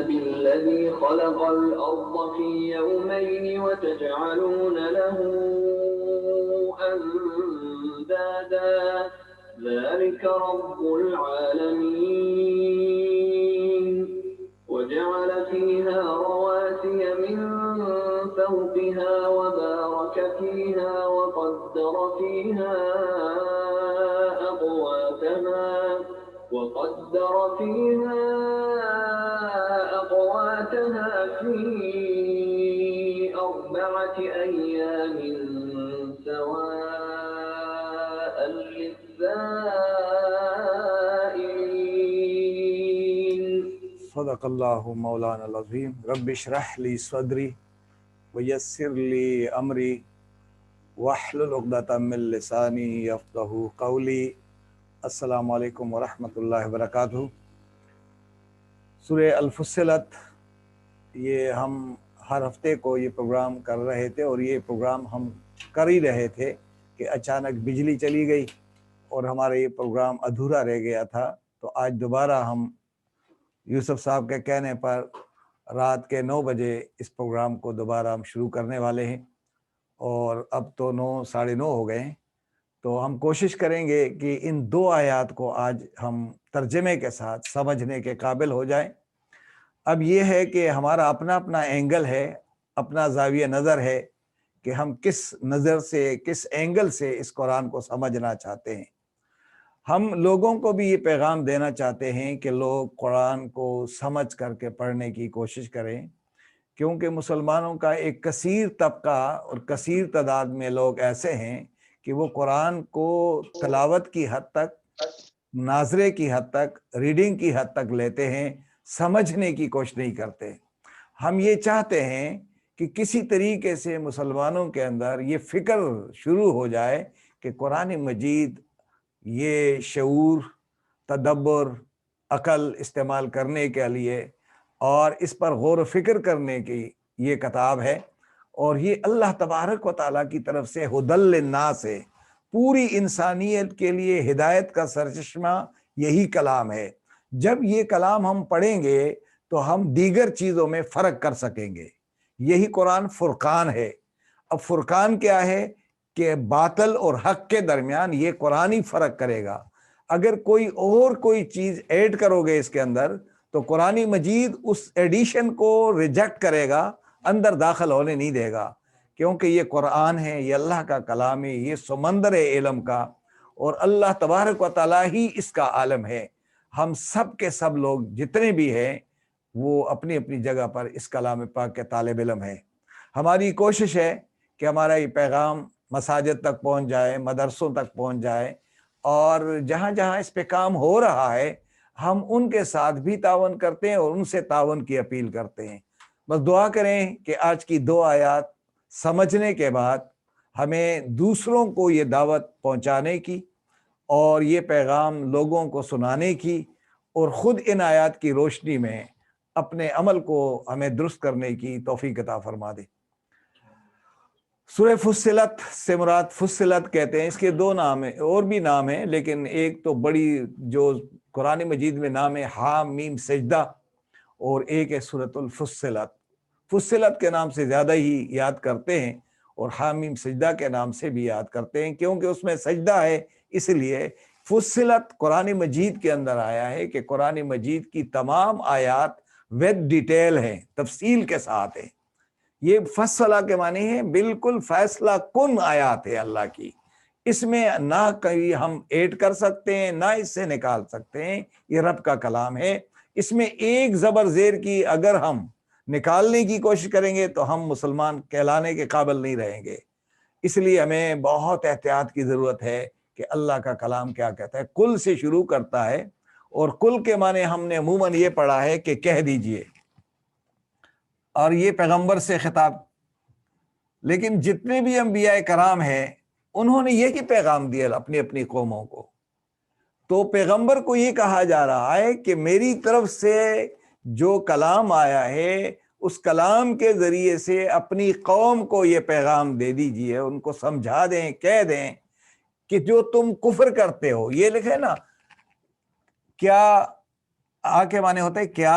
بالذي خلق الأرض في يومين وتجعلون له أندادا ذلك رب العالمين وجعل فيها رواسي من فوقها وبارك فيها وقدر فيها أقواتها في 4 أيام سواء للسائلين. صدق اللہ مولانا العظیم. رب اشرح لی صدری ویسر لی امری واحلل عقدۃ من لسانی یفقہوا قولی. السلام علیکم ورحمۃ اللہ وبرکاتہ. سورہ الفصلت، یہ ہم ہر ہفتے کو یہ پروگرام کر رہے تھے، اور یہ پروگرام ہم کر ہی رہے تھے کہ اچانک بجلی چلی گئی اور ہمارا یہ پروگرام ادھورا رہ گیا تھا. تو آج دوبارہ ہم یوسف صاحب کے کہنے پر رات کے 9 بجے اس پروگرام کو دوبارہ ہم شروع کرنے والے ہیں، اور اب تو 9 ساڑھے 9 ہو گئے ہیں. تو ہم کوشش کریں گے کہ ان 2 آیات کو آج ہم ترجمے کے ساتھ سمجھنے کے قابل ہو جائیں. اب یہ ہے کہ ہمارا اپنا اپنا اینگل ہے، اپنا زاویہ نظر ہے کہ ہم کس نظر سے، کس اینگل سے اس قرآن کو سمجھنا چاہتے ہیں. ہم لوگوں کو بھی یہ پیغام دینا چاہتے ہیں کہ لوگ قرآن کو سمجھ کر کے پڑھنے کی کوشش کریں، کیونکہ مسلمانوں کا ایک کثیر طبقہ اور کثیر تعداد میں لوگ ایسے ہیں کہ وہ قرآن کو تلاوت کی حد تک، ناظرے کی حد تک، ریڈنگ کی حد تک لیتے ہیں، سمجھنے کی کوشش نہیں کرتے. ہم یہ چاہتے ہیں کہ کسی طریقے سے مسلمانوں کے اندر یہ فکر شروع ہو جائے کہ قرآن مجید یہ شعور، تدبر، عقل استعمال کرنے کے لیے اور اس پر غور و فکر کرنے کی یہ کتاب ہے، اور یہ اللہ تبارک و تعالیٰ کی طرف سے ہدی للناس ہے. پوری انسانیت کے لیے ہدایت کا سرچشمہ یہی کلام ہے. جب یہ کلام ہم پڑھیں گے تو ہم دیگر چیزوں میں فرق کر سکیں گے. یہی قرآن فرقان ہے. اب فرقان کیا ہے کہ باطل اور حق کے درمیان یہ قرآن ہی فرق کرے گا. اگر کوئی چیز ایڈ کرو گے اس کے اندر تو قرآن مجید اس ایڈیشن کو ریجیکٹ کرے گا، اندر داخل ہونے نہیں دے گا، کیونکہ یہ قرآن ہے، یہ اللہ کا کلام ہے، یہ سمندر ہے علم کا، اور اللہ تبارک و تعالیٰ ہی اس کا عالم ہے. ہم سب کے سب لوگ جتنے بھی ہیں وہ اپنی اپنی جگہ پر اس کلام پاک کے طالب علم ہیں. ہماری کوشش ہے کہ ہمارا یہ پیغام مساجد تک پہنچ جائے، مدرسوں تک پہنچ جائے، اور جہاں جہاں اس پہ کام ہو رہا ہے ہم ان کے ساتھ بھی تعاون کرتے ہیں اور ان سے تعاون کی اپیل کرتے ہیں. بس دعا کریں کہ آج کی 2 آیات سمجھنے کے بعد ہمیں دوسروں کو یہ دعوت پہنچانے کی اور یہ پیغام لوگوں کو سنانے کی، اور خود ان آیات کی روشنی میں اپنے عمل کو ہمیں درست کرنے کی توفیق عطا فرما دے. سورہ فصلت سے مراد فصلت کہتے ہیں، اس کے 2 نام ہیں، اور بھی نام ہیں، لیکن ایک تو بڑی جو قرآن مجید میں نام ہے حام میم سجدہ، اور ایک ہے سورۃ الفصلت. فصلت کے نام سے زیادہ ہی یاد کرتے ہیں اور حام میم سجدہ کے نام سے بھی یاد کرتے ہیں، کیونکہ اس میں سجدہ ہے. اس لیے فصلت قرآن مجید کے اندر آیا ہے کہ قرآن مجید کی تمام آیات ود ڈیٹیل ہیں، تفصیل کے ساتھ ہیں. یہ فصلہ کے معنی ہے بالکل فیصلہ کن آیات ہے اللہ کی. اس میں نہ کہیں ہم ایڈ کر سکتے ہیں نہ اس سے نکال سکتے ہیں. یہ رب کا کلام ہے. اس میں ایک زبر زیر کی اگر ہم نکالنے کی کوشش کریں گے تو ہم مسلمان کہلانے کے قابل نہیں رہیں گے. اس لیے ہمیں بہت احتیاط کی ضرورت ہے کہ اللہ کا کلام کیا کہتا ہے. کل سے شروع کرتا ہے، اور کل کے معنی ہم نے عموماً یہ پڑھا ہے کہ کہہ دیجئے، اور یہ پیغمبر سے خطاب. لیکن جتنے بھی انبیاء کرام ہیں انہوں نے یہی پیغام دیا اپنی اپنی قوموں کو. تو پیغمبر کو یہ کہا جا رہا ہے کہ میری طرف سے جو کلام آیا ہے اس کلام کے ذریعے سے اپنی قوم کو یہ پیغام دے دیجئے، ان کو سمجھا دیں، کہہ دیں کہ جو تم کفر کرتے ہو. یہ لکھے نا، کیا آ کے معنی ہوتا ہے کیا،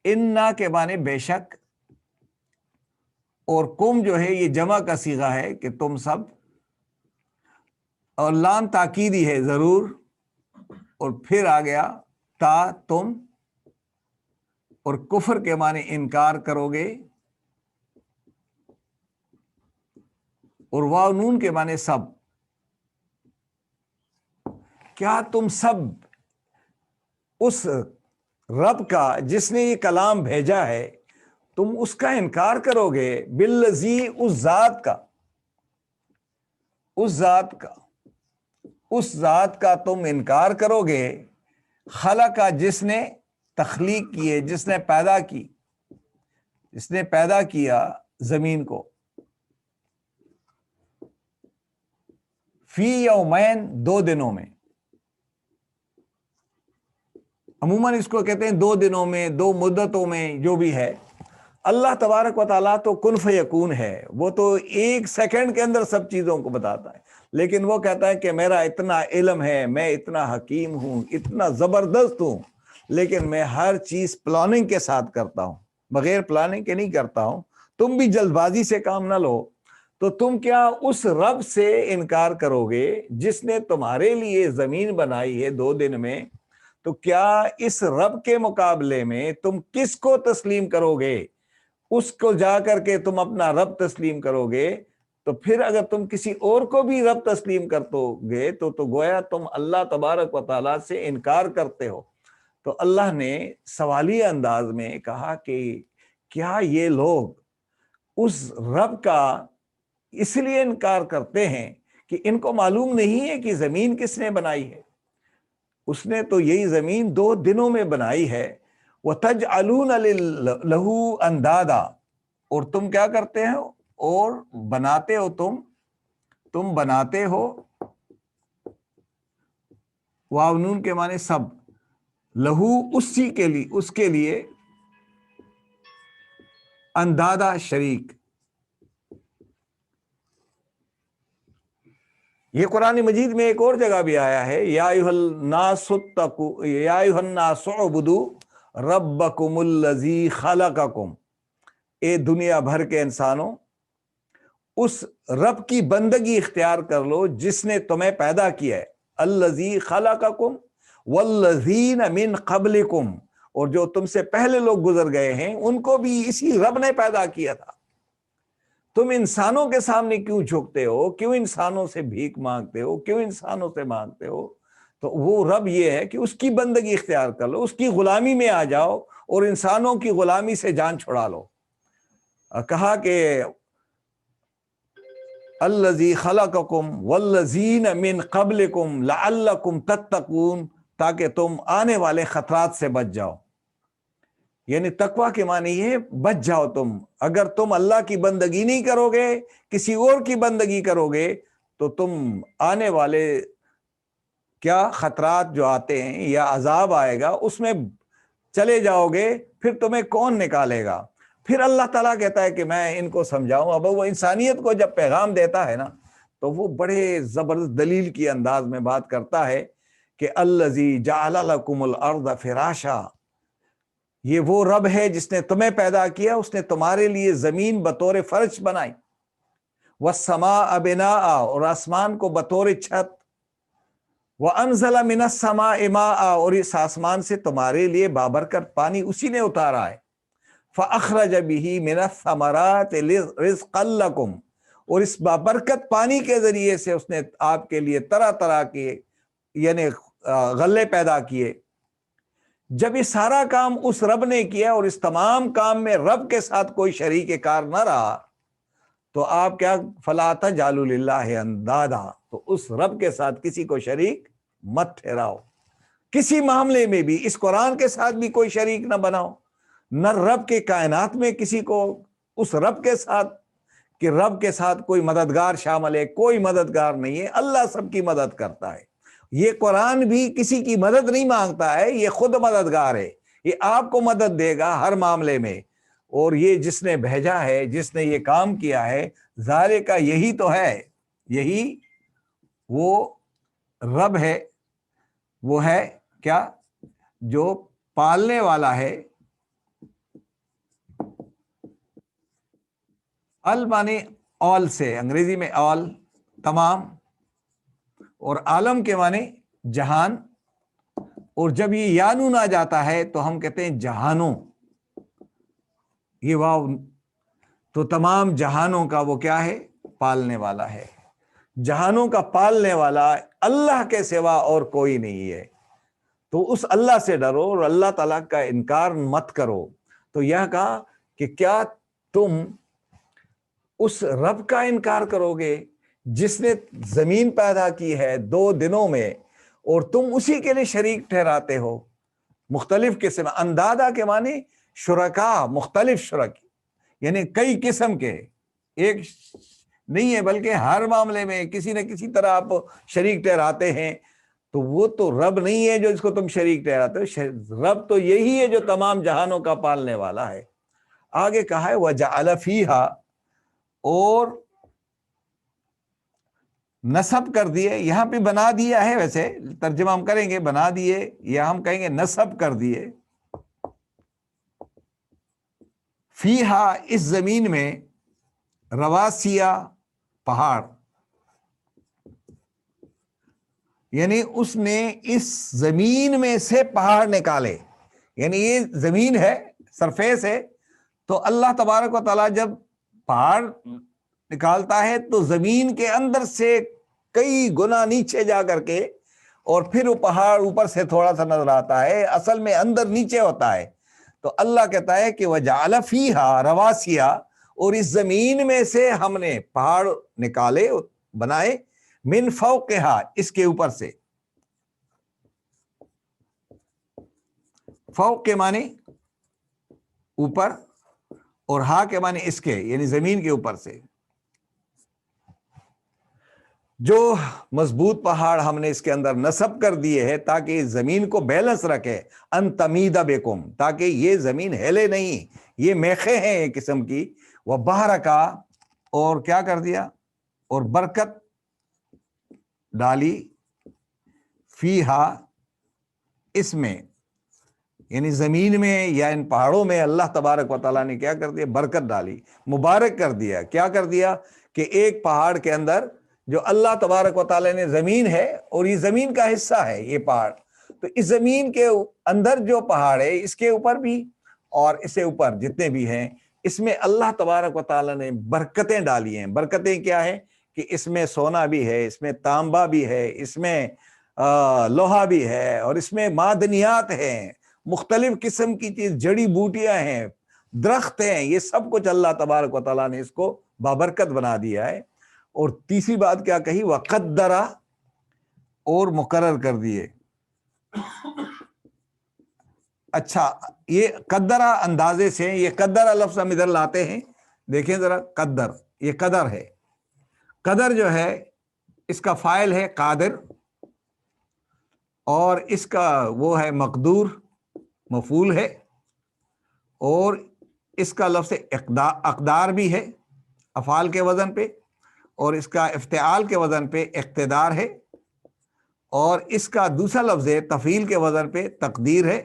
انا کے معنی بے شک، اور کم جو ہے یہ جمع کا صیغہ ہے کہ تم سب، اور لام تاکیدی ہے ضرور، اور پھر آ گیا تا تم، اور کفر کے معنی انکار کرو گے، اور واو نون کے معنی سب، کیا تم سب اس رب کا جس نے یہ کلام بھیجا ہے تم اس کا انکار کرو گے؟ بالذی، اس ذات کا، اس ذات کا، اس ذات کا تم انکار کرو گے، خلقہ، جس نے تخلیق کی ہے، جس نے پیدا کی، جس نے پیدا کیا زمین کو، فی یومین، 2 دنوں میں، عموماً اس کو کہتے ہیں 2 دنوں میں، 2 مدتوں میں، جو بھی ہے۔ اللہ تبارک و تعالیٰ تو کن فیکون ہے، وہ تو 1 سیکنڈ کے اندر سب چیزوں کو بتاتا ہے، لیکن وہ کہتا ہے کہ میرا اتنا علم ہے، میں اتنا حکیم ہوں، اتنا زبردست ہوں، لیکن میں ہر چیز پلاننگ کے ساتھ کرتا ہوں، بغیر پلاننگ کے نہیں کرتا ہوں۔ تم بھی جلد بازی سے کام نہ لو۔ تو تم کیا اس رب سے انکار کرو گے جس نے تمہارے لیے زمین بنائی ہے 2 دن میں؟ تو کیا اس رب کے مقابلے میں تم کس کو تسلیم کرو گے؟ اس کو جا کر کے تم اپنا رب تسلیم کرو گے، تو پھر اگر تم کسی اور کو بھی رب تسلیم کرتو گے تو گویا تم اللہ تبارک و تعالیٰ سے انکار کرتے ہو۔ تو اللہ نے سوالیہ انداز میں کہا کہ کیا یہ لوگ اس رب کا اس لیے انکار کرتے ہیں کہ ان کو معلوم نہیں ہے کہ زمین کس نے بنائی ہے؟ اس نے تو یہی زمین 2 دنوں میں بنائی ہے۔ وَتَجْعَلُونَ لَهُ أَنْدَادًا، اور تم کیا کرتے ہو؟ اور بناتے ہو، تم بناتے ہو، واو نون کے معنی سب، لہو، اسی کے لیے، اس کے لیے، اندادا، شریک۔ یہ قرآن مجید میں ایک اور جگہ بھی آیا ہے، یا ایھا الناس اتقوا، یا ایھا الناس اعبدوا ربکم الذی خلقکم، اے دنیا بھر کے انسانوں، اس رب کی بندگی اختیار کر لو جس نے تمہیں پیدا کیا ہے، الذی خلقکم والذین من قبلکم، اور جو تم سے پہلے لوگ گزر گئے ہیں ان کو بھی اسی رب نے پیدا کیا تھا۔ تم انسانوں کے سامنے کیوں جھکتے ہو؟ کیوں انسانوں سے بھیک مانگتے ہو؟ کیوں انسانوں سے مانگتے ہو؟ تو وہ رب یہ ہے کہ اس کی بندگی اختیار کر لو، اس کی غلامی میں آ جاؤ اور انسانوں کی غلامی سے جان چھڑا لو۔ کہا کہ الذی خلقکم والذین من قبلکم لعلکم تتقون، تاکہ تم آنے والے خطرات سے بچ جاؤ۔ یعنی تقویٰ کے معنی یہ ہے بچ جاؤ تم۔ اگر تم اللہ کی بندگی نہیں کرو گے، کسی اور کی بندگی کرو گے، تو تم آنے والے کیا خطرات جو آتے ہیں یا عذاب آئے گا اس میں چلے جاؤ گے، پھر تمہیں کون نکالے گا؟ پھر اللہ تعالیٰ کہتا ہے کہ میں ان کو سمجھاؤں۔ اب وہ انسانیت کو جب پیغام دیتا ہے نا تو وہ بڑے زبردست دلیل کی انداز میں بات کرتا ہے کہ الذی جعل لکم الارض فراشا، یہ وہ رب ہے جس نے تمہیں پیدا کیا، اس نے تمہارے لیے زمین بطور فرش بنائی، والسماء بناء، اور آسمان کو بطور چھت، وانزل من السماء ماء، اور اس آسمان سے تمہارے لیے بابرکت پانی اسی نے اتارا ہے، فاخرج به من الثمرات رزقا لکم، اور اس بابرکت پانی کے ذریعے سے اس نے آپ کے لیے طرح طرح کے یعنی غلے پیدا کیے۔ جب یہ سارا کام اس رب نے کیا اور اس تمام کام میں رب کے ساتھ کوئی شریک کار نہ رہا، تو آپ کیا فلا تجعلوا للہ اندادا، تو اس رب کے ساتھ کسی کو شریک مت ٹھہراؤ، کسی معاملے میں بھی اس قرآن کے ساتھ بھی کوئی شریک نہ بناؤ، نہ رب کے کائنات میں کسی کو اس رب کے ساتھ، کہ رب کے ساتھ کوئی مددگار شامل ہے، کوئی مددگار نہیں ہے، اللہ سب کی مدد کرتا ہے۔ یہ قرآن بھی کسی کی مدد نہیں مانگتا ہے، یہ خود مددگار ہے، یہ آپ کو مدد دے گا ہر معاملے میں، اور یہ جس نے بھیجا ہے، جس نے یہ کام کیا ہے، ظاہر کا یہی تو ہے، یہی وہ رب ہے، وہ ہے کیا؟ جو پالنے والا ہے، ال معنی آل سے، انگریزی میں آل تمام، اور عالم کے معنی جہان، اور جب یہ یا نون آ جاتا ہے تو ہم کہتے ہیں جہانوں، یہ واو، تو تمام جہانوں کا وہ کیا ہے؟ پالنے والا ہے۔ جہانوں کا پالنے والا اللہ کے سوا اور کوئی نہیں ہے، تو اس اللہ سے ڈرو اور اللہ تعالیٰ کا انکار مت کرو۔ تو یہ کہا کہ کیا تم اس رب کا انکار کرو گے جس نے زمین پیدا کی ہے 2 دنوں میں، اور تم اسی کے لیے شریک ٹھہراتے ہو مختلف قسم؟ اندادہ کے معنی شرکا، مختلف شرک، یعنی کئی قسم کے، ایک نہیں ہے بلکہ ہر معاملے میں کسی نہ کسی طرح آپ شریک ٹھہراتے ہیں، تو وہ تو رب نہیں ہے جو اس کو تم شریک ٹھہراتے ہو، رب تو یہی ہے جو تمام جہانوں کا پالنے والا ہے۔ آگے کہا ہے وَجَعَلَ فِيهَا، اور نصب کر دیے، یہاں پہ بنا دیا ہے، ویسے ترجمہ ہم کریں گے بنا دیے، یا ہم کہیں گے نصب کر دیے، فیہا اس زمین میں، رواسیا پہاڑ، یعنی اس نے اس زمین میں سے پہاڑ نکالے، یعنی یہ زمین ہے، سرفیس ہے، تو اللہ تبارک و تعالیٰ جب پہاڑ نکالتا ہے تو زمین کے اندر سے کئی گنا نیچے جا کر کے، اور پھر وہ پہاڑ اوپر سے تھوڑا سا نظر آتا ہے، اصل میں اندر نیچے ہوتا ہے۔ تو اللہ کہتا ہے کہ وَجَعَلَ فِيهَا رواسیا، اور اس زمین میں سے ہم نے پہاڑ نکالے، بنائے، من فوقہا، اس کے اوپر سے، فوق کے معنی اوپر، اور ہا کے معنی اس کے، یعنی زمین کے اوپر سے، جو مضبوط پہاڑ ہم نے اس کے اندر نصب کر دیے ہیں تاکہ اس زمین کو بیلنس رکھے، ان تمید بکم، تاکہ یہ زمین ہلے نہیں، یہ میخیں ہیں ایک قسم کی، وہ بارکا، اور کیا کر دیا؟ اور برکت ڈالی، فیہا اس میں، یعنی زمین میں یا ان پہاڑوں میں اللہ تبارک و تعالیٰ نے کیا کر دیا؟ برکت ڈالی، مبارک کر دیا۔ کیا کر دیا؟ کہ ایک پہاڑ کے اندر جو اللہ تبارک و تعالیٰ نے، زمین ہے اور یہ زمین کا حصہ ہے یہ پہاڑ، تو اس زمین کے اندر جو پہاڑ ہے اس کے اوپر بھی اور اس سے اوپر جتنے بھی ہیں، اس میں اللہ تبارک و تعالیٰ نے برکتیں ڈالی ہیں۔ برکتیں کیا ہیں؟ کہ اس میں سونا بھی ہے، اس میں تانبا بھی ہے، اس میں لوہا بھی ہے، اور اس میں معدنیات ہیں، مختلف قسم کی چیز، جڑی بوٹیاں ہیں، درخت ہیں، یہ سب کچھ اللہ تبارک و تعالیٰ نے اس کو بابرکت بنا دیا ہے۔ اور تیسری بات کیا کہی؟ وَقَدَّرَ، اور مقرر کر دیے۔ اچھا، یہ قدرہ اندازے سے، یہ قدرہ لفظ ہم ادھر لاتے ہیں، دیکھیں ذرا، قدر، یہ قدر ہے، قدر جو ہے اس کا فاعل ہے قادر، اور اس کا وہ ہے مقدور، مفعول ہے، اور اس کا لفظ اقدار بھی ہے افعال کے وزن پہ، اور اس کا افتعال کے وزن پہ اقتدار ہے، اور اس کا دوسرا لفظ ہے تفعیل کے وزن پہ تقدیر ہے،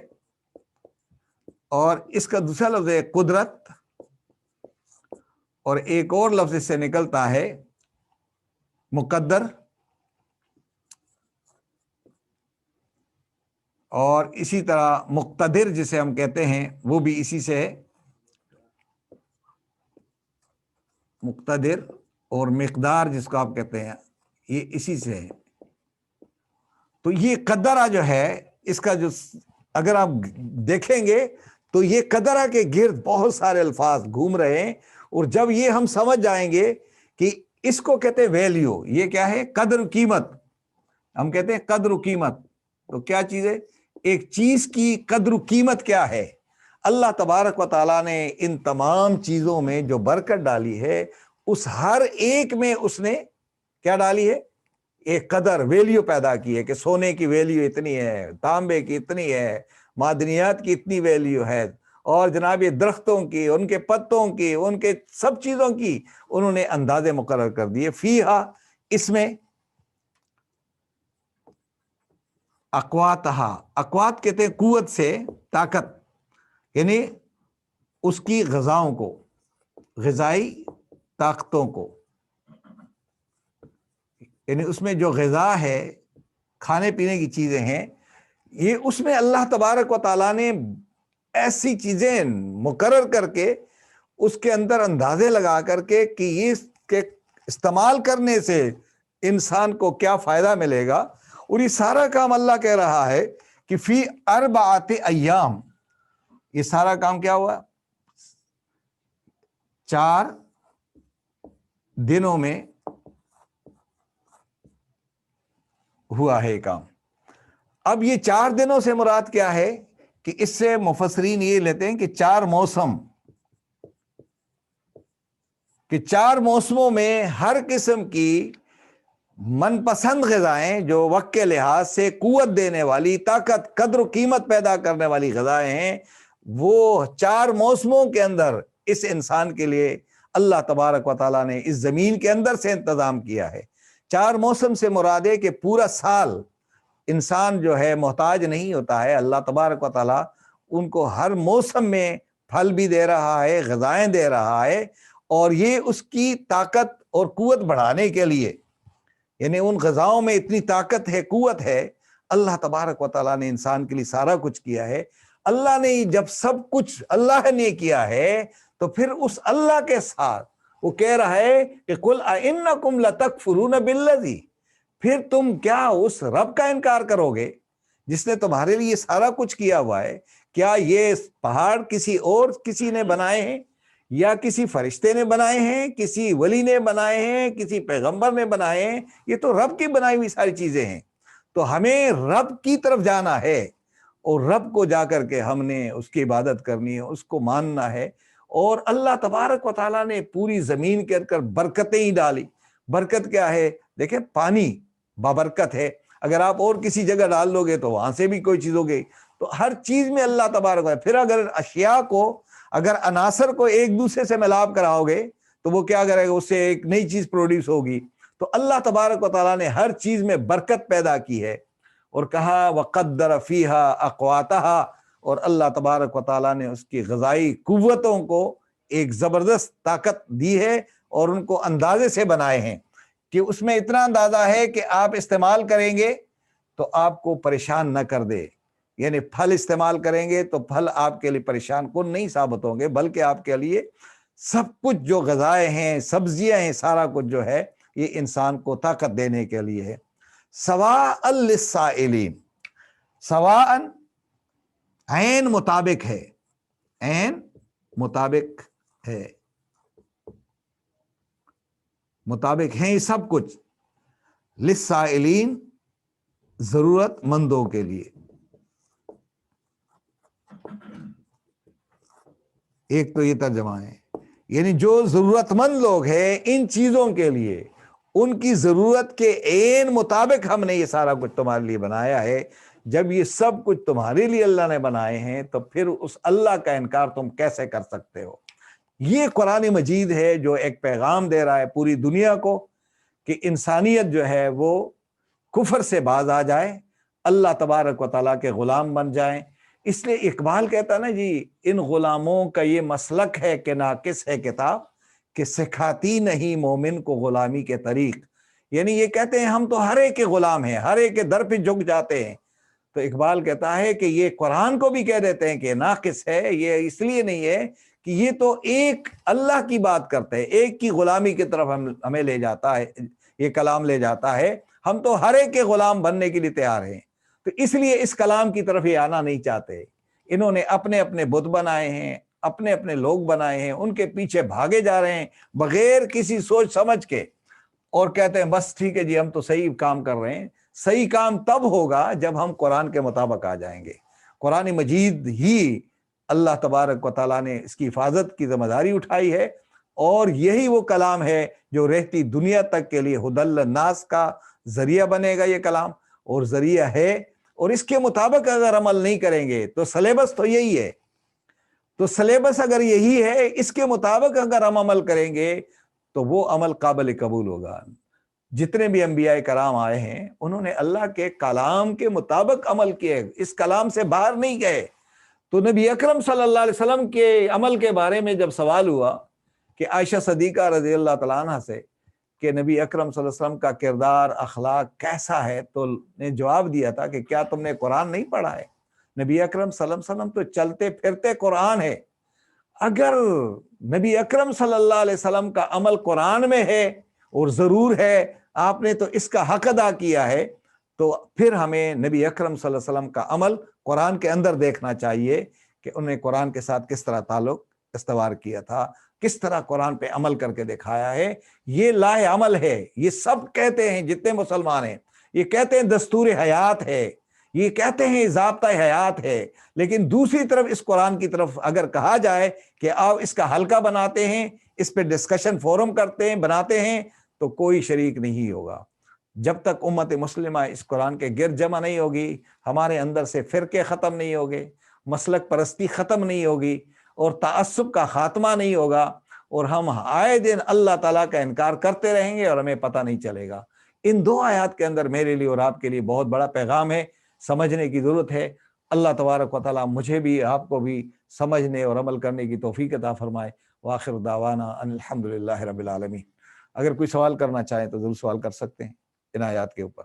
اور اس کا دوسرا لفظ ہے قدرت، اور ایک اور لفظ اس سے نکلتا ہے مقدر، اور اسی طرح مقتدر جسے ہم کہتے ہیں وہ بھی اسی سے ہے، مقتدر، اور مقدار جس کو آپ کہتے ہیں یہ اسی سے ہے۔ تو یہ قدرہ جو ہے، اس کا جو اگر آپ دیکھیں گے تو یہ قدرہ کے گرد بہت سارے الفاظ گھوم رہے ہیں، اور جب یہ ہم سمجھ جائیں گے کہ اس کو کہتے ہیں ویلیو، یہ کیا ہے؟ قدر و قیمت، ہم کہتے ہیں قدر و قیمت، تو کیا چیز ہے؟ ایک چیز کی قدر و قیمت کیا ہے؟ اللہ تبارک و تعالیٰ نے ان تمام چیزوں میں جو برکت ڈالی ہے، اس ہر ایک میں اس نے کیا ڈالی ہے؟ ایک قدر، ویلیو پیدا کی ہے، کہ سونے کی ویلیو اتنی ہے، تانبے کی اتنی ہے، معدنیات کی اتنی ویلیو ہے، اور جناب یہ درختوں کی، ان کے پتوں کی، ان کے سب چیزوں کی انہوں نے اندازے مقرر کر دیے۔ فیہا، اس میں، اقواتہا، اقوات کہتے ہیں قوت سے، طاقت، یعنی اس کی غذاؤں کو، غذائی طاقتوں کو، یعنی اس میں جو غذا ہے، کھانے پینے کی چیزیں ہیں، یہ اس میں اللہ تبارک و تعالیٰ نے ایسی چیزیں مقرر کر کے اس کے اندر اندازے لگا کر کے کہ یہ کے استعمال کرنے سے انسان کو کیا فائدہ ملے گا، اور یہ سارا کام اللہ کہہ رہا ہے کہ فی اربعۃ ایام، یہ سارا کام کیا ہوا؟ 4 دنوں میں ہوا ہے یہ کام۔ اب یہ 4 دنوں سے مراد کیا ہے کہ اس سے مفسرین یہ لیتے ہیں کہ 4 موسم، کہ 4 موسموں میں ہر قسم کی من پسند غذائیں جو وقت کے لحاظ سے قوت دینے والی، طاقت، قدر و قیمت پیدا کرنے والی غذائیں ہیں، وہ 4 موسموں کے اندر اس انسان کے لیے اللہ تبارک و تعالیٰ نے اس زمین کے اندر سے انتظام کیا ہے۔ 4 موسم سے مراد ہے کہ پورا سال انسان جو ہے محتاج نہیں ہوتا ہے، اللہ تبارک و تعالیٰ ان کو ہر موسم میں پھل بھی دے رہا ہے، غذائیں دے رہا ہے، اور یہ اس کی طاقت اور قوت بڑھانے کے لیے، یعنی ان غذاؤں میں اتنی طاقت ہے، قوت ہے، اللہ تبارک و تعالیٰ نے انسان کے لیے سارا کچھ کیا ہے۔ اللہ نے جب سب کچھ اللہ نے کیا ہے تو پھر اس اللہ کے ساتھ وہ کہہ رہا ہے کہ قل اَإِنَّكُمْ لَتَكْفُرُونَ بِالَّذِي، پھر تم کیا اس رب کا انکار کرو گے جس نے تمہارے لیے سارا کچھ کیا ہوا ہے؟ کیا یہ پہاڑ کسی نے بنائے ہیں، یا کسی فرشتے نے بنائے ہیں، کسی ولی نے بنائے ہیں، کسی پیغمبر نے بنائے ہیں؟ یہ تو رب کی بنائی ہوئی ساری چیزیں ہیں۔ تو ہمیں رب کی طرف جانا ہے، اور رب کو جا کر کے ہم نے اس کی عبادت کرنی ہے، اس کو ماننا ہے۔ اور اللہ تبارک و تعالیٰ نے پوری زمین کے اندر برکتیں ہی ڈالی۔ برکت کیا ہے؟ دیکھیں، پانی بابرکت ہے، اگر آپ اور کسی جگہ ڈال لو گے تو وہاں سے بھی کوئی چیز ہوگی۔ تو ہر چیز میں اللہ تبارک ہے۔ پھر اگر اشیاء کو، اگر عناصر کو ایک دوسرے سے ملاپ کراؤ گے تو وہ کیا کرے گا؟ اس سے ایک نئی چیز پروڈیوس ہوگی۔ تو اللہ تبارک و تعالیٰ نے ہر چیز میں برکت پیدا کی ہے، اور کہا وَقَدَّرَ فِيهَا أَقْوَاتَهَا، اور اللہ تبارک و تعالیٰ نے اس کی غذائی قوتوں کو ایک زبردست طاقت دی ہے، اور ان کو اندازے سے بنائے ہیں کہ اس میں اتنا اندازہ ہے کہ آپ استعمال کریں گے تو آپ کو پریشان نہ کر دے۔ یعنی پھل استعمال کریں گے تو پھل آپ کے لیے پریشان کن نہیں ثابت ہوں گے، بلکہ آپ کے لیے سب کچھ جو غذائیں ہیں، سبزیاں ہیں، سارا کچھ جو ہے یہ انسان کو طاقت دینے کے لیے ہے۔ سواء للسائلین، سواء عین مطابق ہے، عین مطابق ہے، مطابق ہیں یہ سب کچھ، للسائلین ضرورت مندوں کے لیے۔ ایک تو یہ ترجمہ ہے، یعنی جو ضرورت مند لوگ ہیں ان چیزوں کے لیے، ان کی ضرورت کے عین مطابق ہم نے یہ سارا کچھ تمہارے لیے بنایا ہے۔ جب یہ سب کچھ تمہارے لیے اللہ نے بنائے ہیں تو پھر اس اللہ کا انکار تم کیسے کر سکتے ہو؟ یہ قرآن مجید ہے جو ایک پیغام دے رہا ہے پوری دنیا کو کہ انسانیت جو ہے وہ کفر سے باز آ جائے، اللہ تبارک و تعالیٰ کے غلام بن جائیں۔ اس لیے اقبال کہتا ہے نا جی، ان غلاموں کا یہ مسلک ہے کہ ناقص ہے کتاب، کہ سکھاتی نہیں مومن کو غلامی کے طریق۔ یعنی یہ کہتے ہیں ہم تو ہر ایک کے غلام ہیں، ہر ایک کے در پہ جھک جاتے ہیں۔ تو اقبال کہتا ہے کہ یہ قرآن کو بھی کہہ دیتے ہیں کہ ناقص ہے، یہ اس لیے نہیں ہے کہ یہ تو ایک اللہ کی بات کرتے ہیں، ایک کی غلامی کی طرف ہمیں لے جاتا ہے، یہ کلام لے جاتا ہے۔ ہم تو ہر ایک کے غلام بننے کے لیے تیار ہیں، تو اس لیے اس کلام کی طرف یہ آنا نہیں چاہتے۔ انہوں نے اپنے اپنے بت بنائے ہیں، اپنے اپنے لوگ بنائے ہیں، ان کے پیچھے بھاگے جا رہے ہیں بغیر کسی سوچ سمجھ کے، اور کہتے ہیں بس ٹھیک ہے جی ہم تو صحیح کام کر رہے ہیں۔ صحیح کام تب ہوگا جب ہم قرآن کے مطابق آ جائیں گے۔ قرآن مجید ہی اللہ تبارک و تعالیٰ نے اس کی حفاظت کی ذمہ داری اٹھائی ہے، اور یہی وہ کلام ہے جو رہتی دنیا تک کے لیے ہدی للناس کا ذریعہ بنے گا۔ یہ کلام اور ذریعہ ہے، اور اس کے مطابق اگر عمل نہیں کریں گے تو سلیبس تو یہی ہے، تو سلیبس اگر یہی ہے، اس کے مطابق اگر ہم عمل کریں گے تو وہ عمل قابل قبول ہوگا۔ جتنے بھی انبیاء کرام آئے ہیں انہوں نے اللہ کے کلام کے مطابق عمل کیے، اس کلام سے باہر نہیں گئے۔ تو نبی اکرم صلی اللہ علیہ وسلم کے عمل کے بارے میں جب سوال ہوا کہ عائشہ صدیقہ رضی اللہ تعالیٰ عنہ سے کہ نبی اکرم صلی اللہ علیہ وسلم کا کردار اخلاق کیسا ہے، تو نے جواب دیا تھا کہ کیا تم نے قرآن نہیں پڑھا ہے؟ نبی اکرم صلی اللہ علیہ وسلم تو چلتے پھرتے قرآن ہے۔ اگر نبی اکرم صلی اللہ علیہ وسلم کا عمل قرآن میں ہے اور ضرور ہے، آپ نے تو اس کا حق ادا کیا ہے، تو پھر ہمیں نبی اکرم صلی اللہ علیہ وسلم کا عمل قرآن کے اندر دیکھنا چاہیے کہ انہوں نے قرآن کے ساتھ کس طرح تعلق استوار کیا تھا، کس طرح قرآن پہ عمل کر کے دکھایا ہے۔ یہ لاہ عمل ہے، یہ سب کہتے ہیں جتنے مسلمان ہیں، یہ کہتے ہیں دستور حیات ہے، یہ کہتے ہیں ضابطہ حیات ہے، لیکن دوسری طرف اس قرآن کی طرف اگر کہا جائے کہ آپ اس کا حلقہ بناتے ہیں، اس پہ ڈسکشن فورم کرتے ہیں، بناتے ہیں، تو کوئی شریک نہیں ہوگا۔ جب تک امت مسلمہ اس قرآن کے گرد جمع نہیں ہوگی، ہمارے اندر سے فرقے ختم نہیں ہوگے، مسلک پرستی ختم نہیں ہوگی، اور تعصب کا خاتمہ نہیں ہوگا، اور ہم آئے دن اللہ تعالیٰ کا انکار کرتے رہیں گے اور ہمیں پتہ نہیں چلے گا۔ ان دو آیات کے اندر میرے لیے اور آپ کے لیے بہت بڑا پیغام ہے، سمجھنے کی ضرورت ہے۔ اللہ تبارک و تعالیٰ مجھے بھی آپ کو بھی سمجھنے اور عمل کرنے کی توفیق عطا فرمائے۔ وآخر دعوانا ان الحمدللہ رب العالمین۔ اگر کوئی سوال کرنا چاہیں تو ضرور سوال کر سکتے ہیں ان آیات کے اوپر۔